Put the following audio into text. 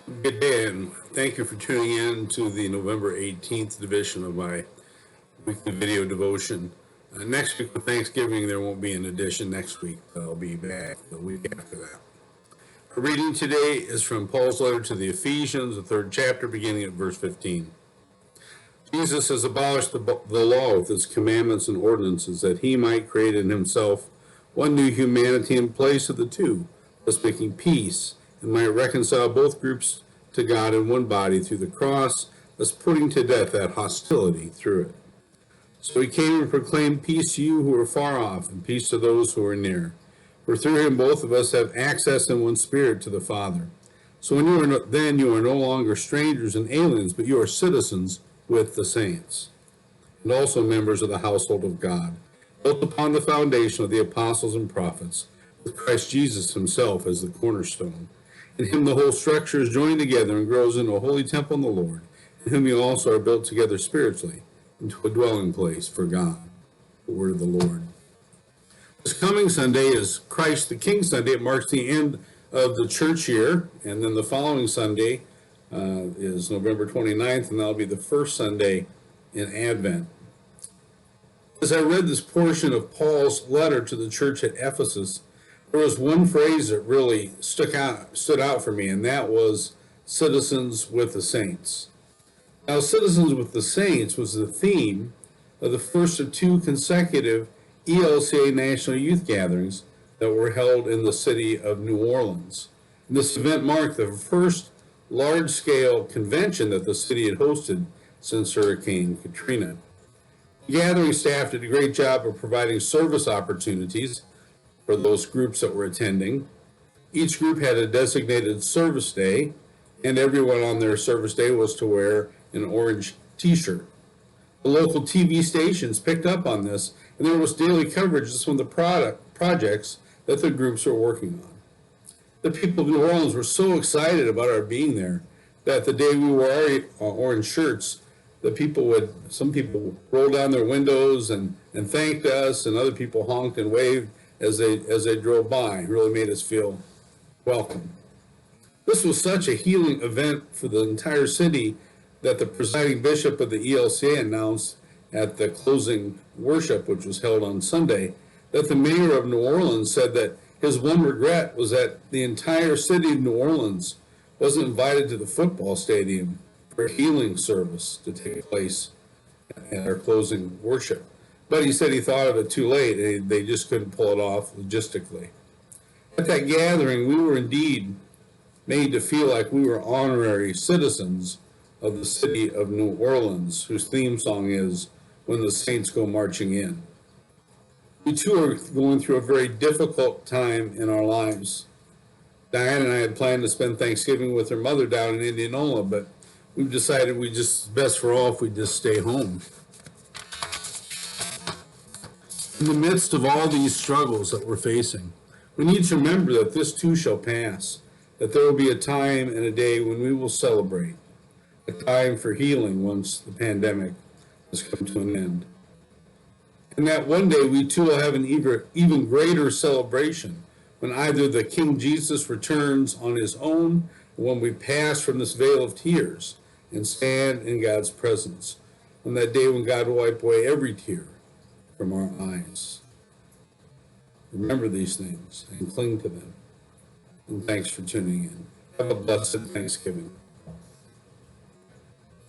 Good day, and thank you for tuning in to the November 18th edition of my weekly video devotion. Next week with Thanksgiving, there won't be an edition next week. I'll be back the week after that. Our reading today is from Paul's letter to the Ephesians, the 3rd chapter, beginning at verse 15. Jesus has abolished the law with its commandments and ordinances, that he might create in himself one new humanity in place of the two, thus making peace, and might reconcile both groups to God in one body through the cross, thus putting to death that hostility through it. So he came and proclaimed peace to you who are far off, and peace to those who are near. For through him both of us have access in one spirit to the Father. So when you are no longer strangers and aliens, but you are citizens with the saints, and also members of the household of God, built upon the foundation of the apostles and prophets, with Christ Jesus himself as the cornerstone. In him the whole structure is joined together and grows into a holy temple in the Lord, in whom you also are built together spiritually into a dwelling place for God. The word of the Lord. This coming Sunday is Christ the King Sunday. It marks the end of the church year, and then the following Sunday is November 29th, and that'll be the first Sunday in Advent. As I read this portion of Paul's letter to the church at Ephesus, there was one phrase that really stood out for me, and that was citizens with the saints. Now, citizens with the saints was the theme of the first of two consecutive ELCA National Youth Gatherings that were held in the city of New Orleans. And this event marked the first large-scale convention that the city had hosted since Hurricane Katrina. The gathering staff did a great job of providing service opportunities for those groups that were attending. Each group had a designated service day, and everyone on their service day was to wear an orange t-shirt. The local TV stations picked up on this, and there was daily coverage of some of the projects that the groups were working on. The people of New Orleans were so excited about our being there that the day we wore our orange shirts, some people rolled down their windows and thanked us, and other people honked and waved as they drove by. It really made us feel welcome. This was such a healing event for the entire city that the presiding bishop of the ELCA announced at the closing worship, which was held on Sunday, that the mayor of New Orleans said that his one regret was that the entire city of New Orleans wasn't invited to the football stadium for a healing service to take place at our closing worship. But he said he thought of it too late, and they just couldn't pull it off logistically. At that gathering, we were indeed made to feel like we were honorary citizens of the city of New Orleans, whose theme song is "When the Saints Go Marching In." We too are going through a very difficult time in our lives. Diane and I had planned to spend Thanksgiving with her mother down in Indianola, but we've decided best for all if we just stay home. In the midst of all these struggles that we're facing, we need to remember that this too shall pass, that there will be a time and a day when we will celebrate, a time for healing once the pandemic has come to an end. And that one day we too will have an even greater celebration when either the King Jesus returns on his own, or when we pass from this veil of tears and stand in God's presence, on that day when God will wipe away every tear from our eyes. Remember these things and cling to them. And thanks for tuning in. Have a blessed Thanksgiving.